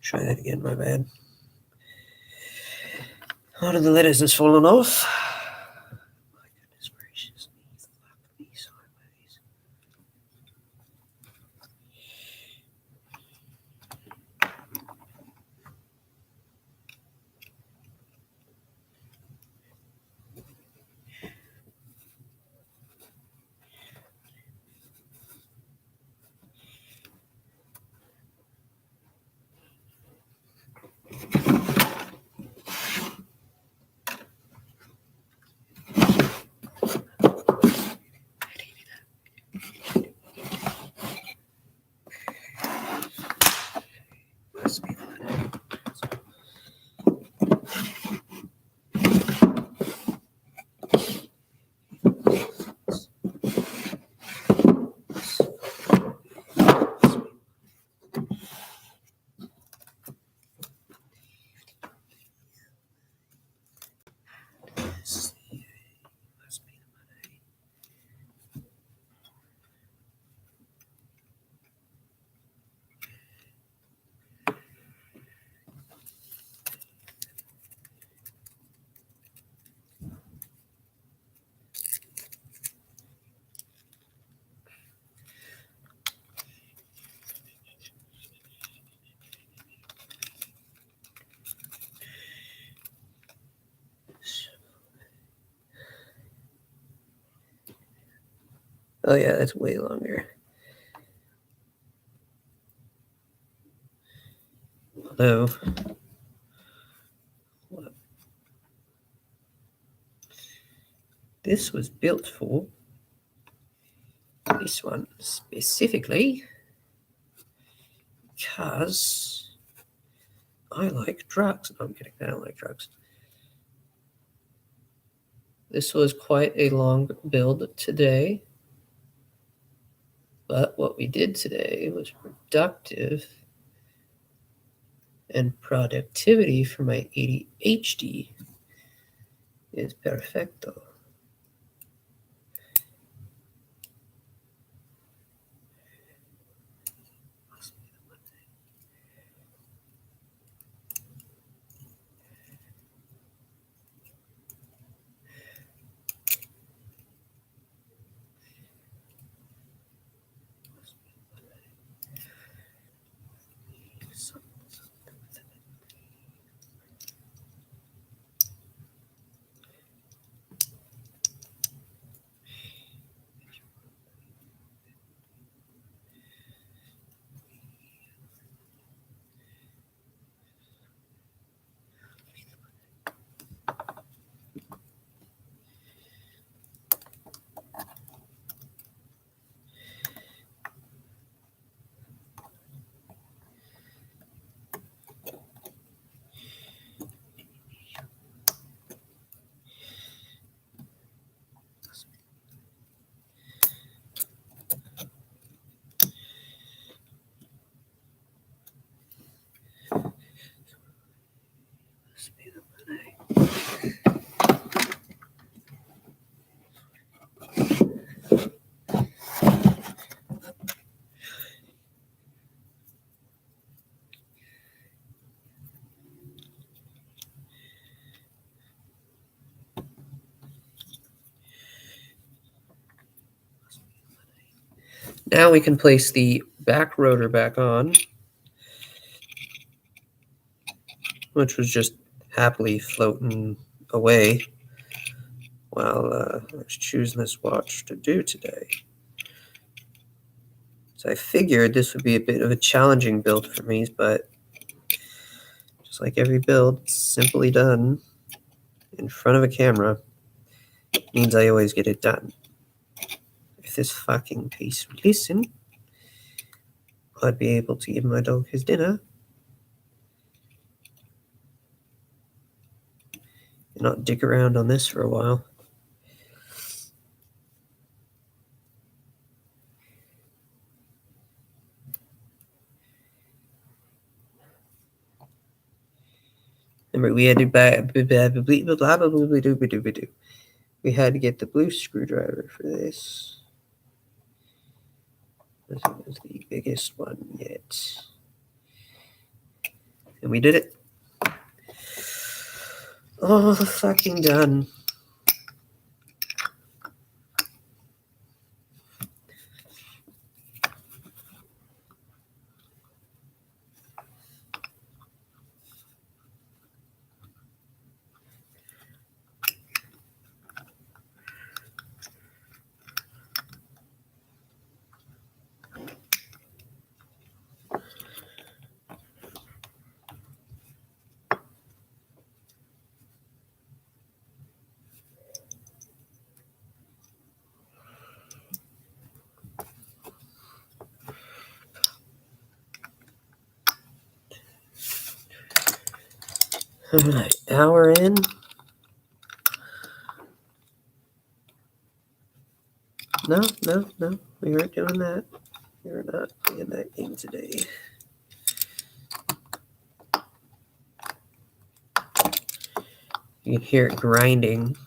Try that again, my bad. One of the letters has fallen off. My goodness gracious me. Fuck me sideways. Must be the letter. Oh yeah, that's way longer. Although, this was built for this one specifically because I like drugs. No, I'm kidding. I don't like drugs. This was quite a long build today. But what we did today was productive, and productivity for my ADHD is perfecto. Now we can place the back rotor back on, which was just happily floating away while I was choosing this watch to do today. So I figured this would be a bit of a challenging build for me, but just like every build, simply done in front of a camera means I always get it done. If this fucking piece would listen, I'd be able to give my dog his dinner and not dick around on this for a while. Remember, we had to we had to get the blue screwdriver for this. This was the biggest one yet. And we did it. Oh, fucking done. All right, hour in. No, we weren't doing that. We were not playing that game today. You can hear it grinding.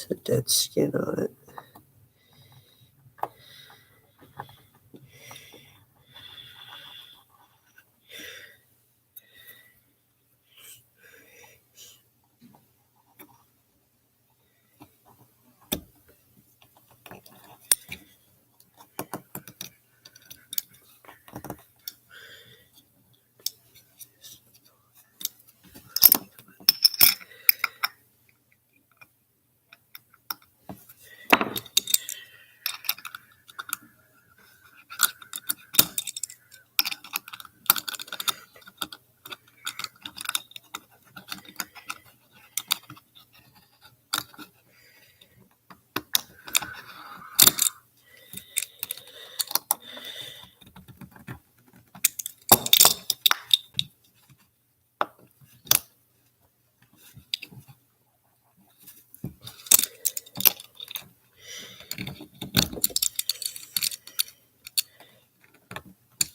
It's a dead skin on it.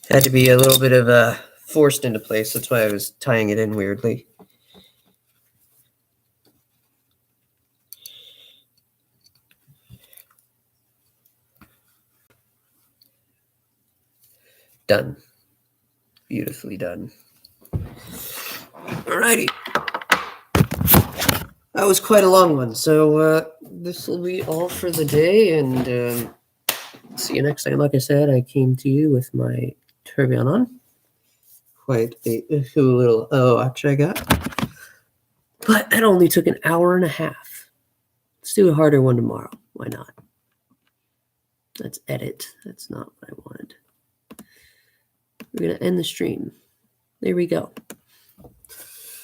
Had to be a little bit of forced into place. That's why I was tying it in weirdly. Done. Beautifully done. Alrighty. That was quite a long one. So this will be all for the day, and see you next time. Like I said, I came to you with my tourbillon on. Quite a little action I got. But that only took an hour and a half. Let's do a harder one tomorrow. Why not? Let's edit. That's not what I wanted. We're going to end the stream. There we go.